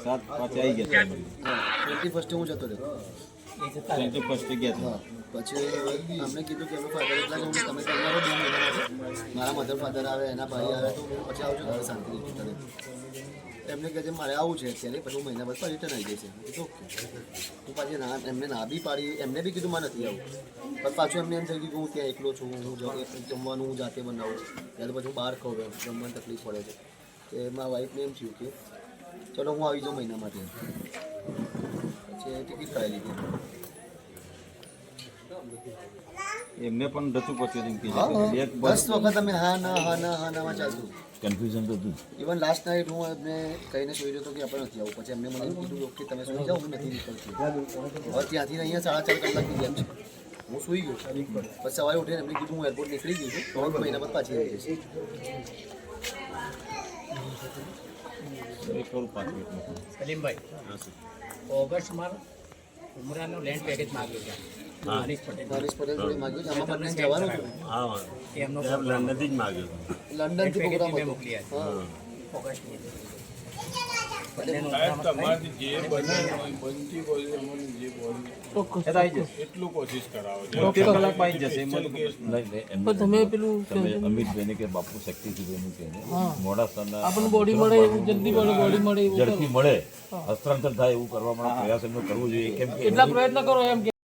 પાછા આવી ગયા. 21 હું જતો રહ્યો. 21 ગયા હા પછી અમને કીધું કે એનો ફાધર એટલા હું તમે તમારો 2 મહિના મારા મધર ફાધર આવે એના ભાઈ આવે તો હું પછી આવજો ઘરે શાંતિથી તને એમને કહે છે મારે આવું છે અત્યારે પછી હું મહિના બાદ પાછી રિટર્ન આવી જશે કીધું ઓકે હું પાછી એમને ના બી પાડી એમને બી કીધું માં નથી આવું પણ પાછું એમને એમ થઈ ગયું કે હું ત્યાં એકલો છું હું જમવાનું હું જાતે બનાવું ત્યારે પછી હું બહાર ખાઉં એમ જમવાની તકલીફ પડે છે કે મારા વાઈફને એમ થયું કે ચલો હું આવી જાઉં મહિના માટે પછી ટિકિટ કરાવી લીધી એમને પણ રચું પચ્યું કે 10 વખત અમે હા નામાં ચાલતું કન્ફ્યુઝન તો હતું. ઇવન લાસ્ટ નાઇટ હું એમને કહીને સુઈ રહ્યો હતો કે આપણે નથી આવું પછી એમને મને એમ કીધું ઓકે તમે સુઈ જાઓ હું નથી નીકળતી હવે ત્યાંથી અહીંયા 4.5 કલાકની ગેમ છે હું સુઈ ગયો પછી સવારે ઉઠીને એમને કીધું હું એરપોર્ટ નીકળી ગયું છું 3 મહિના બાદ પાછી આવી જઈશ સલીમભાઈ ઓગસ્ટમાં ઉમરાનો લેન્ડ પેકેજ માગ્યો છે હરીશ પટેલ જોડે માગ્યું છે આમાં પણ જવાનું હતું એમનો લંડનથી જ માગ્યો લંડનથી પ્રોગ્રામ હતો મોકલી હા ઓગસ્ટની એટલું કોશિશ કરાવો કલાકમાં આવી જશે. તમે પેલું અમિતભાઈને કે બાપુ શક્તિસિંહનું કે મોડાસાના આપણને બોડી મળે એવું જલ્દી બોડી મળે એવું ઝડપી મળે હસ્તાંતર થાય એવું કરવા માટે પ્રયાસ એમનો કરવો જોઈએ. કેમ કે એટલા પ્રયત્ન કરો એમ કે